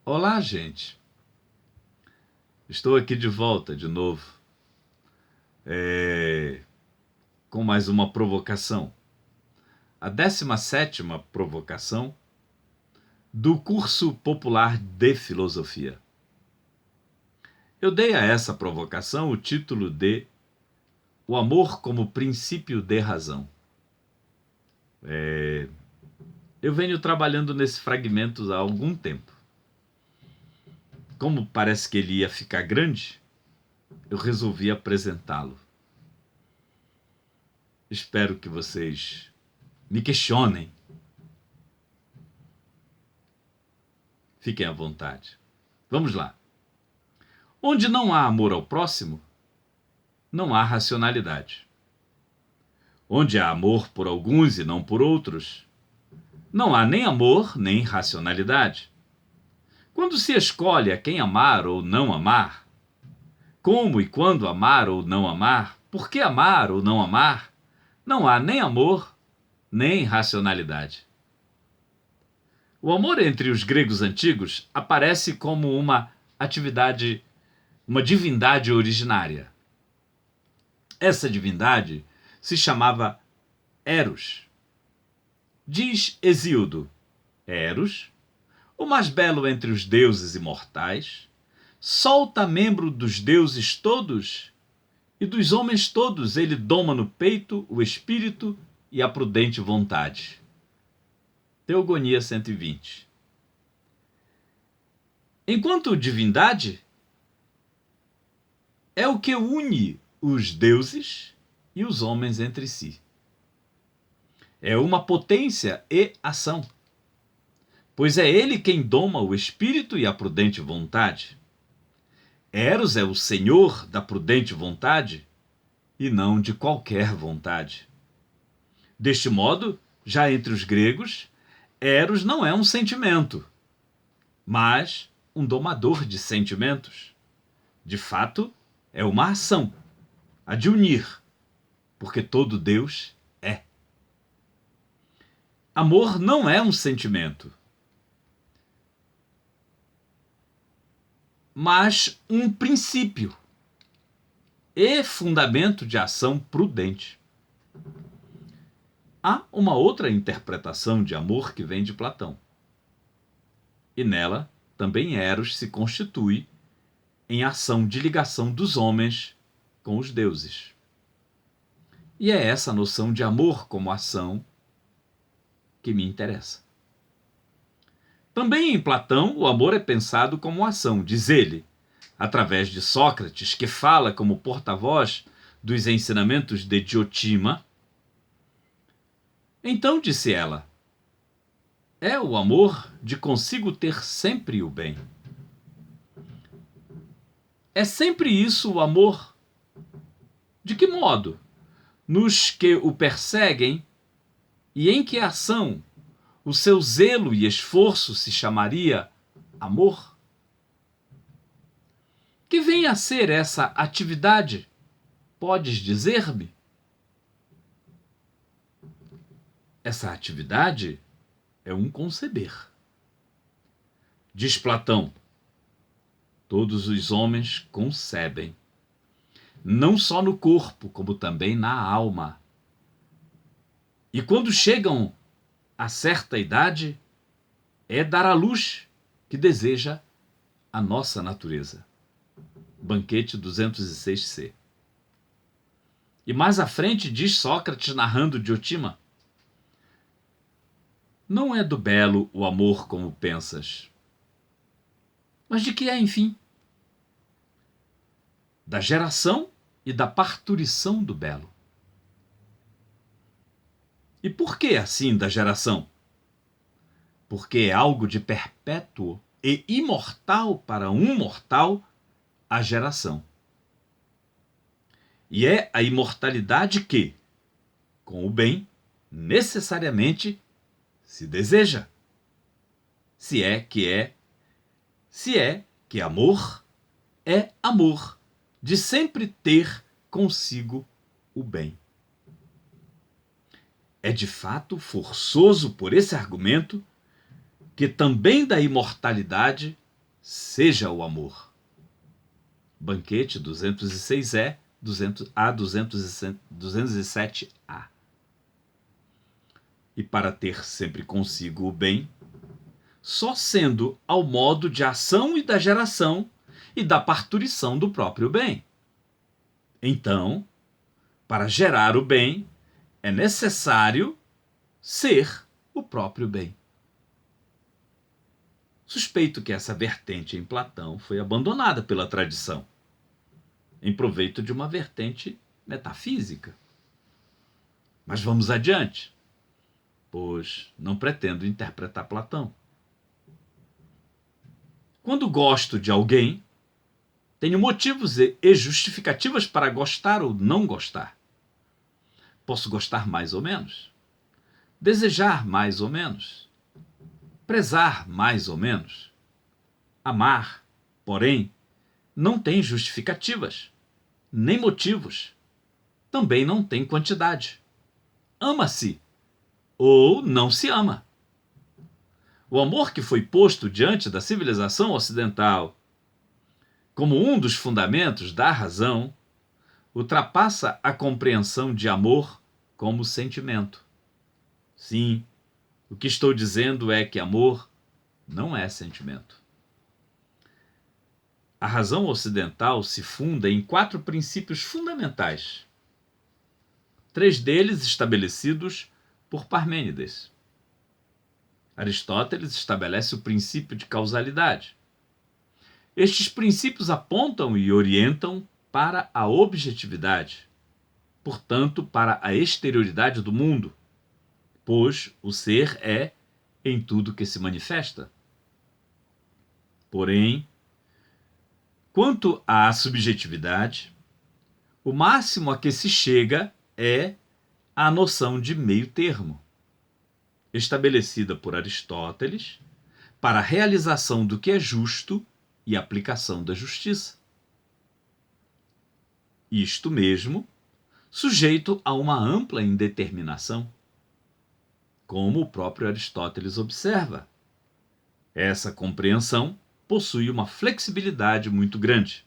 Olá, gente. Estou aqui de volta de novo, com mais uma provocação. A 17ª provocação do curso popular de filosofia. Eu dei a essa provocação o título de O amor como princípio de razão. Eu venho trabalhando nesse fragmento há algum tempo. Como parece que ele ia ficar grande, eu resolvi apresentá-lo. Espero que vocês me questionem. Fiquem à vontade. Vamos lá. Onde não há amor ao próximo, não há racionalidade. Onde há amor por alguns e não por outros, não há nem amor nem racionalidade. Quando se escolhe a quem amar ou não amar, como e quando amar ou não amar, por que amar ou não amar, não há nem amor nem racionalidade. O amor entre os gregos antigos aparece como uma divindade originária. Essa divindade se chamava Eros. Diz Hesíodo: Eros, o mais belo entre os deuses imortais, solta membro dos deuses todos, e dos homens todos ele doma no peito o espírito e a prudente vontade. Teogonia 120. Enquanto divindade, é o que une os deuses e os homens entre si. É uma potência e ação, pois é ele quem doma o espírito e a prudente vontade. Eros é o senhor da prudente vontade e não de qualquer vontade. Deste modo, já entre os gregos, Eros não é um sentimento, mas um domador de sentimentos. De fato, é uma ação, a de unir, porque todo Deus é. Amor não é um sentimento, mas um princípio e fundamento de ação prudente. Há uma outra interpretação de amor que vem de Platão. E nela também Eros se constitui em ação de ligação dos homens com os deuses. E é essa noção de amor como ação que me interessa. Também em Platão, o amor é pensado como ação, diz ele, através de Sócrates, que fala como porta-voz dos ensinamentos de Diotima. Então disse ela: é o amor de consigo ter sempre o bem. É sempre isso o amor? De que modo? Nos que o perseguem, e em que ação o seu zelo e esforço se chamaria amor? Que vem a ser essa atividade? Podes dizer-me? Essa atividade é um conceber. Diz Platão: todos os homens concebem, não só no corpo, como também na alma. E quando chegam a certa idade, é dar à luz que deseja a nossa natureza. Banquete 206c. E mais à frente diz Sócrates, narrando Diotima: não é do belo o amor como pensas. Mas de que é, enfim? Da geração e da parturição do belo. E por que assim da geração? Porque é algo de perpétuo e imortal para um mortal a geração. E é a imortalidade que, com o bem, necessariamente se deseja. Se é que amor é amor, de sempre ter consigo o bem. É de fato forçoso por esse argumento que também da imortalidade seja o amor. Banquete 206E, 207A. E para ter sempre consigo o bem, só sendo ao modo de ação e da geração e da parturição do próprio bem. Então, para gerar o bem, é necessário ser o próprio bem. Suspeito que essa vertente em Platão foi abandonada pela tradição, em proveito de uma vertente metafísica. Mas vamos adiante, pois não pretendo interpretar Platão. Quando gosto de alguém, tenho motivos e justificativas para gostar ou não gostar. Posso gostar mais ou menos, desejar mais ou menos, prezar mais ou menos. Amar, porém, não tem justificativas, nem motivos. Também não tem quantidade. Ama-se ou não se ama. O amor que foi posto diante da civilização ocidental como um dos fundamentos da razão ultrapassa a compreensão de amor como sentimento. Sim, o que estou dizendo é que amor não é sentimento. A razão ocidental se funda em 4 princípios fundamentais. 3 deles estabelecidos por Parmênides. Aristóteles estabelece o princípio de causalidade. Estes princípios apontam e orientam para a objetividade, portanto, para a exterioridade do mundo, pois o ser é em tudo que se manifesta. Porém, quanto à subjetividade, o máximo a que se chega é a noção de meio termo, estabelecida por Aristóteles para a realização do que é justo e aplicação da justiça. Isto mesmo, sujeito a uma ampla indeterminação, como o próprio Aristóteles observa. Essa compreensão possui uma flexibilidade muito grande,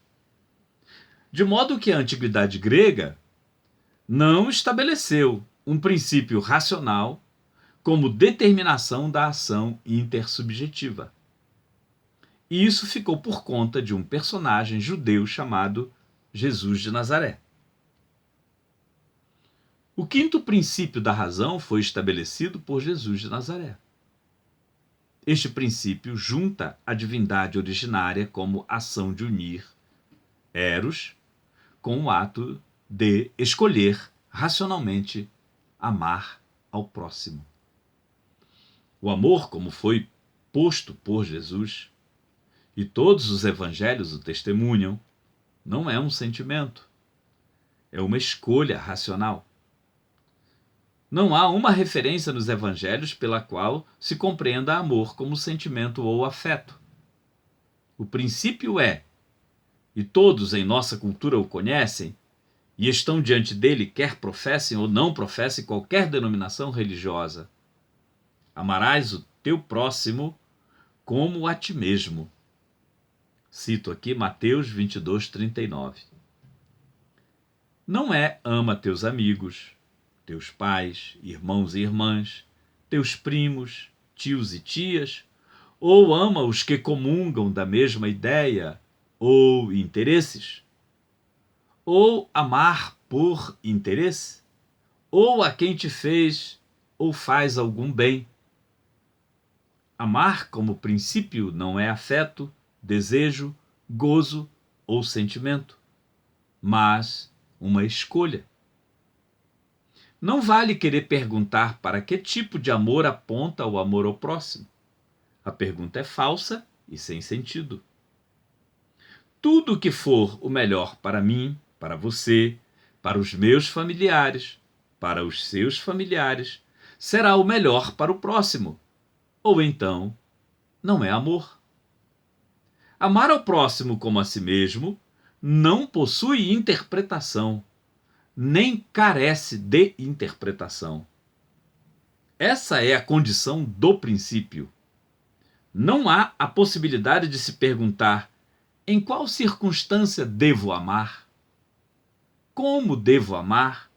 de modo que a antiguidade grega não estabeleceu um princípio racional como determinação da ação intersubjetiva. E isso ficou por conta de um personagem judeu chamado Jesus de Nazaré. O 5º princípio da razão foi estabelecido por Jesus de Nazaré. Este princípio junta a divindade originária como ação de unir Eros com o ato de escolher racionalmente amar ao próximo. O amor, como foi posto por Jesus, e todos os evangelhos o testemunham, não é um sentimento, é uma escolha racional. Não há uma referência nos evangelhos pela qual se compreenda amor como sentimento ou afeto. O princípio é, e todos em nossa cultura o conhecem, e estão diante dele, quer professem ou não professem qualquer denominação religiosa: amarás o teu próximo como a ti mesmo. Cito aqui Mateus 22:39. Não é ama teus amigos, teus pais, irmãos e irmãs, teus primos, tios e tias, ou ama os que comungam da mesma ideia ou interesses, ou amar por interesse, ou a quem te fez ou faz algum bem. Amar como princípio não é afeto, desejo, gozo ou sentimento, mas uma escolha. Não vale querer perguntar para que tipo de amor aponta o amor ao próximo. A pergunta é falsa e sem sentido. Tudo o que for o melhor para mim, para você, para os meus familiares, para os seus familiares, será o melhor para o próximo. Ou então, não é amor. Amar ao próximo como a si mesmo não possui interpretação, nem carece de interpretação. Essa é a condição do princípio. Não há a possibilidade de se perguntar: em qual circunstância devo amar? Como devo amar?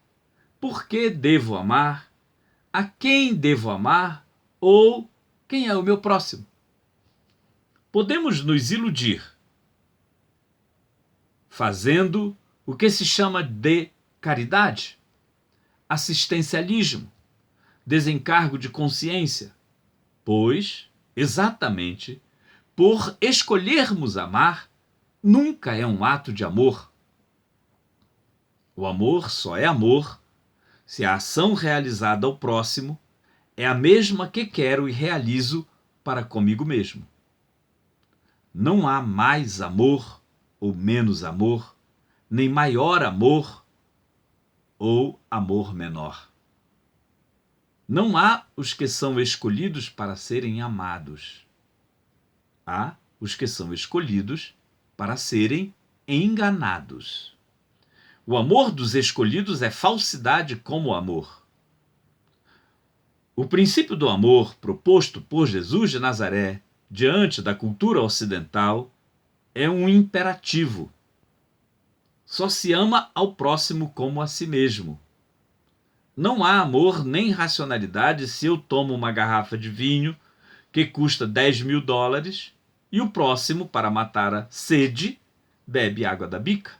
Por que devo amar? A quem devo amar? Ou quem é o meu próximo? Podemos nos iludir fazendo o que se chama de caridade, assistencialismo, desencargo de consciência, pois, exatamente, por escolhermos amar, nunca é um ato de amor. O amor só é amor se a ação realizada ao próximo é a mesma que quero e realizo para comigo mesmo. Não há mais amor ou menos amor, nem maior amor ou amor menor. Não há os que são escolhidos para serem amados. Há os que são escolhidos para serem enganados. O amor dos escolhidos é falsidade como amor. O princípio do amor proposto por Jesus de Nazaré diante da cultura ocidental é um imperativo. Só se ama ao próximo como a si mesmo. Não há amor nem racionalidade se eu tomo uma garrafa de vinho que custa $10.000 e o próximo, para matar a sede, bebe água da bica.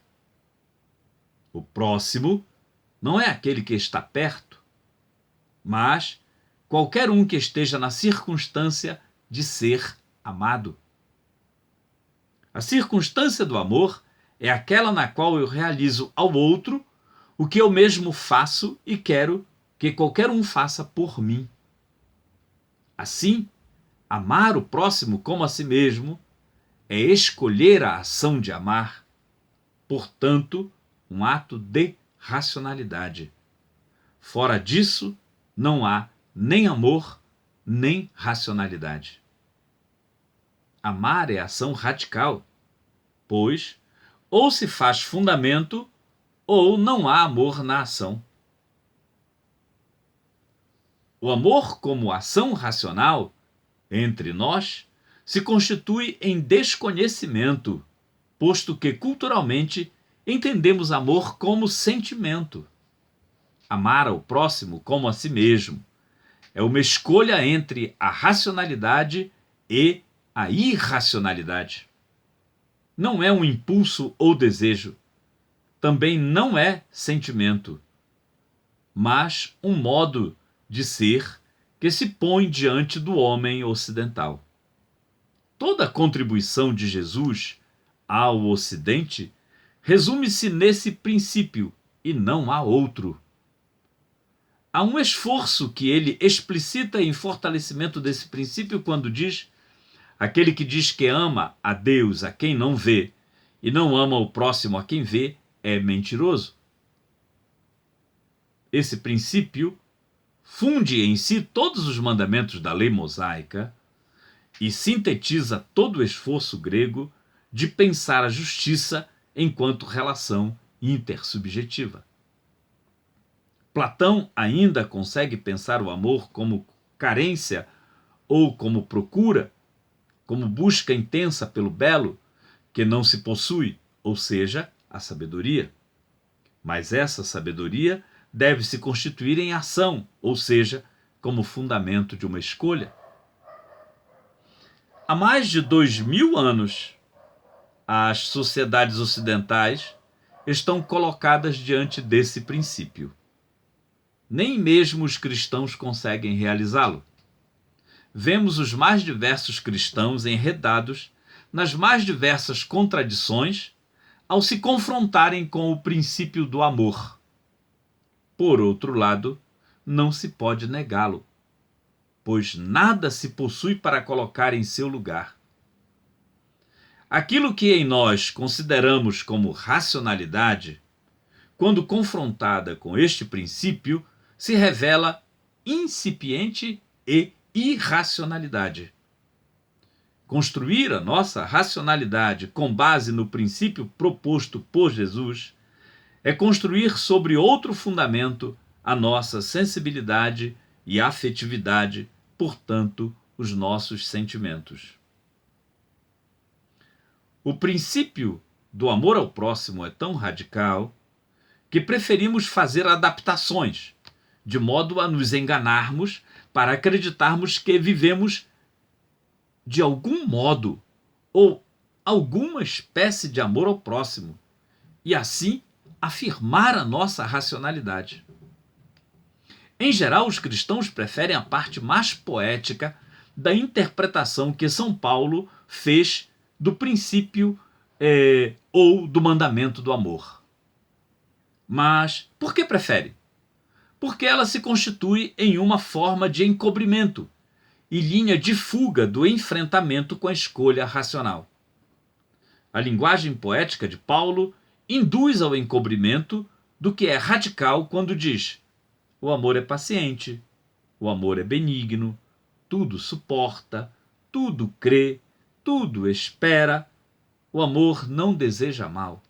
O próximo não é aquele que está perto, mas qualquer um que esteja na circunstância de ser amado. A circunstância do amor é aquela na qual eu realizo ao outro o que eu mesmo faço e quero que qualquer um faça por mim. Assim, amar o próximo como a si mesmo é escolher a ação de amar, portanto, um ato de racionalidade. Fora disso, não há nem amor, nem racionalidade. Amar é ação radical, pois ou se faz fundamento ou não há amor na ação. O amor como ação racional, entre nós, se constitui em desconhecimento, posto que culturalmente entendemos amor como sentimento. Amar ao próximo como a si mesmo é uma escolha entre a racionalidade e a irracionalidade. Não é um impulso ou desejo, também não é sentimento, mas um modo de ser que se põe diante do homem ocidental. Toda a contribuição de Jesus ao Ocidente resume-se nesse princípio e não há outro. Há um esforço que ele explicita em fortalecimento desse princípio quando diz: aquele que diz que ama a Deus a quem não vê e não ama o próximo a quem vê é mentiroso. Esse princípio funde em si todos os mandamentos da lei mosaica e sintetiza todo o esforço grego de pensar a justiça enquanto relação intersubjetiva. Platão ainda consegue pensar o amor como carência ou como procura, como busca intensa pelo belo que não se possui, ou seja, a sabedoria. Mas essa sabedoria deve se constituir em ação, ou seja, como fundamento de uma escolha. Há mais de 2000 anos, as sociedades ocidentais estão colocadas diante desse princípio. Nem mesmo os cristãos conseguem realizá-lo. Vemos os mais diversos cristãos enredados nas mais diversas contradições ao se confrontarem com o princípio do amor. Por outro lado, não se pode negá-lo, pois nada se possui para colocar em seu lugar. Aquilo que em nós consideramos como racionalidade, quando confrontada com este princípio, se revela incipiente e irracionalidade. Construir a nossa racionalidade com base no princípio proposto por Jesus é construir sobre outro fundamento a nossa sensibilidade e afetividade, portanto, os nossos sentimentos. O princípio do amor ao próximo é tão radical que preferimos fazer adaptações, de modo a nos enganarmos para acreditarmos que vivemos de algum modo ou alguma espécie de amor ao próximo, e assim afirmar a nossa racionalidade. Em geral, os cristãos preferem a parte mais poética da interpretação que São Paulo fez do princípio ou do mandamento do amor. Mas por que prefere? Porque ela se constitui em uma forma de encobrimento e linha de fuga do enfrentamento com a escolha racional. A linguagem poética de Paulo induz ao encobrimento do que é radical quando diz: o amor é paciente, o amor é benigno, tudo suporta, tudo crê, tudo espera, o amor não deseja mal.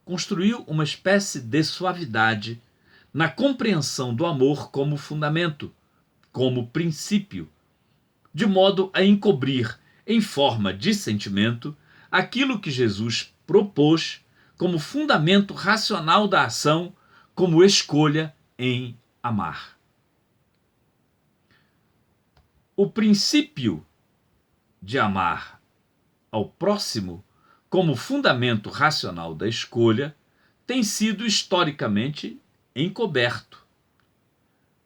Construiu uma espécie de suavidade na compreensão do amor como fundamento, como princípio, de modo a encobrir, em forma de sentimento, aquilo que Jesus propôs como fundamento racional da ação, como escolha em amar. O princípio de amar ao próximo como fundamento racional da escolha tem sido historicamente encoberto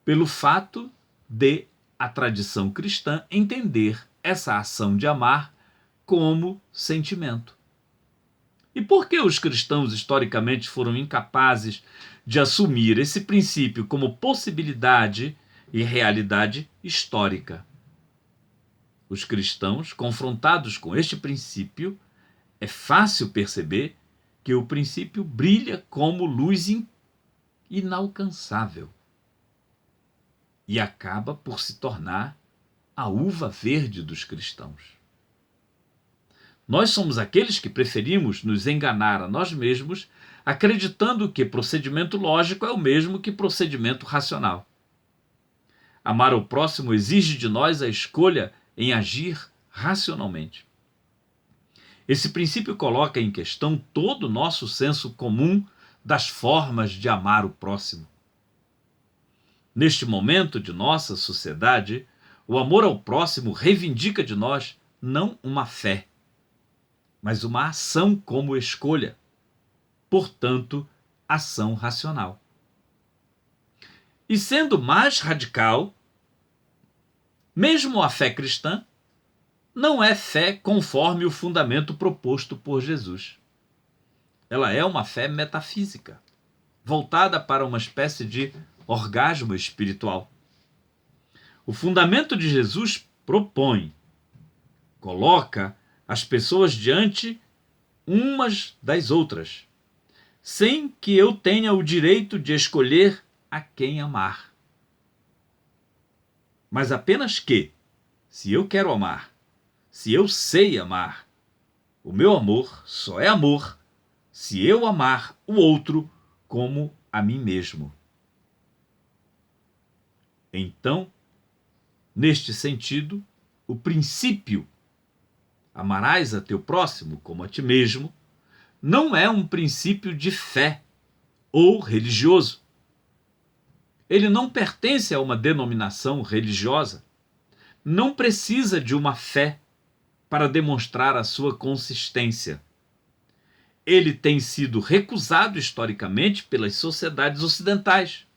pelo fato de a tradição cristã entender essa ação de amar como sentimento. E por que os cristãos historicamente foram incapazes de assumir esse princípio como possibilidade e realidade histórica? Os cristãos, confrontados com este princípio, é fácil perceber que o princípio brilha como luz inalcançável e acaba por se tornar a uva verde dos cristãos. Nós somos aqueles que preferimos nos enganar a nós mesmos, acreditando que procedimento lógico é o mesmo que procedimento racional. Amar o próximo exige de nós a escolha em agir racionalmente. Esse princípio coloca em questão todo o nosso senso comum das formas de amar o próximo. Neste momento de nossa sociedade, o amor ao próximo reivindica de nós não uma fé, mas uma ação como escolha, portanto, ação racional. E sendo mais radical, mesmo a fé cristã não é fé conforme o fundamento proposto por Jesus. Ela é uma fé metafísica, voltada para uma espécie de orgasmo espiritual. O fundamento de Jesus propõe, coloca as pessoas diante umas das outras, sem que eu tenha o direito de escolher a quem amar. Mas apenas que, se eu quero amar, se eu sei amar, o meu amor só é amor se eu amar o outro como a mim mesmo. Então, neste sentido, o princípio amarás a teu próximo como a ti mesmo não é um princípio de fé ou religioso. Ele não pertence a uma denominação religiosa, não precisa de uma fé para demonstrar a sua consistência. Ele tem sido recusado historicamente pelas sociedades ocidentais,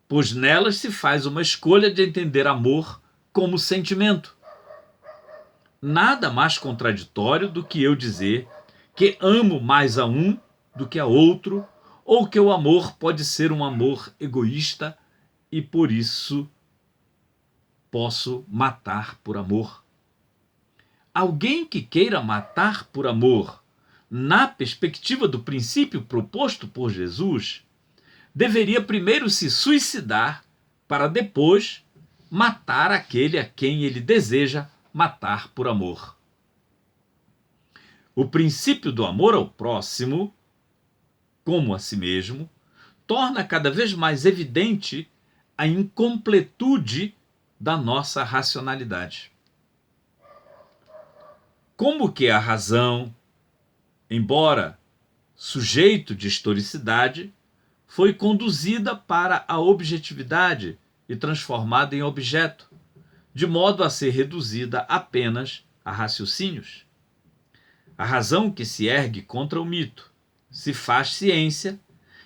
pois nelas se faz uma escolha de entender amor como sentimento. Nada mais contraditório do que eu dizer que amo mais a um do que a outro, ou que o amor pode ser um amor egoísta e por isso posso matar por amor. Alguém que queira matar por amor, na perspectiva do princípio proposto por Jesus, deveria primeiro se suicidar para depois matar aquele a quem ele deseja matar por amor. O princípio do amor ao próximo, como a si mesmo, torna cada vez mais evidente a incompletude da nossa racionalidade. Como que a razão, embora sujeito de historicidade, foi conduzida para a objetividade e transformada em objeto, de modo a ser reduzida apenas a raciocínios. A razão que se ergue contra o mito se faz ciência,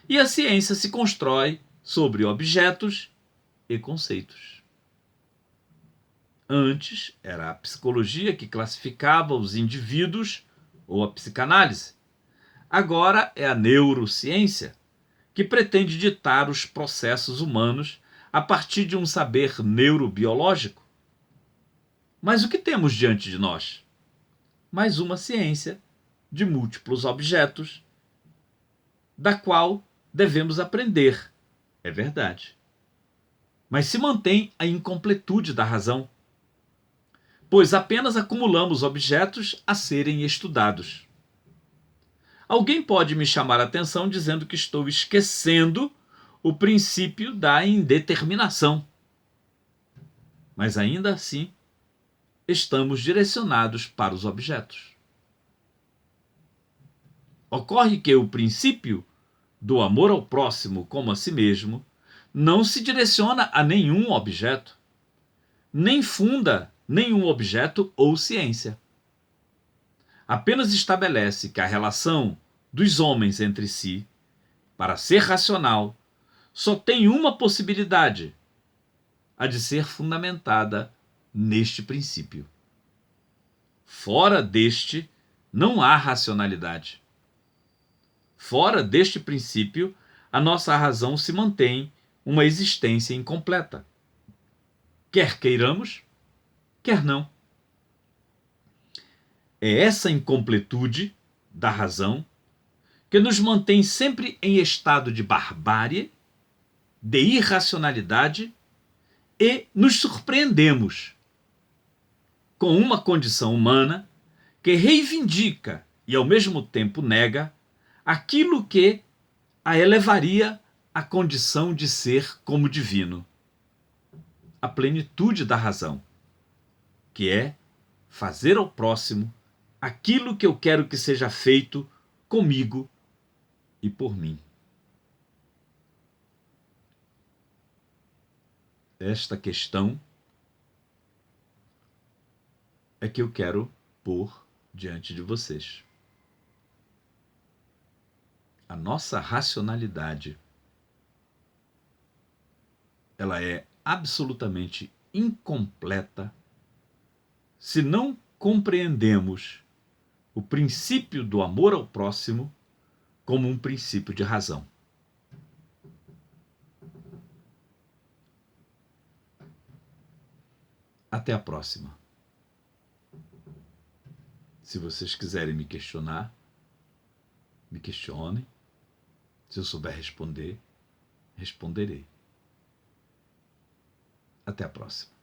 e a ciência se constrói sobre objetos e conceitos. Antes era a psicologia que classificava os indivíduos ou a psicanálise. Agora é a neurociência que pretende ditar os processos humanos a partir de um saber neurobiológico. Mas o que temos diante de nós? Mais uma ciência de múltiplos objetos, da qual devemos aprender. É verdade. Mas se mantém a incompletude da razão, pois apenas acumulamos objetos a serem estudados. Alguém pode me chamar a atenção dizendo que estou esquecendo o princípio da indeterminação. Mas ainda assim, estamos direcionados para os objetos. Ocorre que o princípio do amor ao próximo como a si mesmo não se direciona a nenhum objeto, nem funda nenhum objeto ou ciência. Apenas estabelece que a relação dos homens entre si, para ser racional, só tem uma possibilidade: a de ser fundamentada neste princípio. Fora deste, não há racionalidade. Fora deste princípio, a nossa razão se mantém uma existência incompleta. Quer queiramos, quer não. É essa incompletude da razão que nos mantém sempre em estado de barbárie, de irracionalidade, e nos surpreendemos com uma condição humana que reivindica e ao mesmo tempo nega aquilo que a elevaria à condição de ser como divino. A plenitude da razão, que é fazer ao próximo aquilo que eu quero que seja feito comigo e por mim. Esta questão é que eu quero pôr diante de vocês. A nossa racionalidade, ela é absolutamente incompleta se não compreendemos o princípio do amor ao próximo como um princípio de razão. Até a próxima. Se vocês quiserem me questionar, me questionem. Se eu souber responder, responderei. Até a próxima.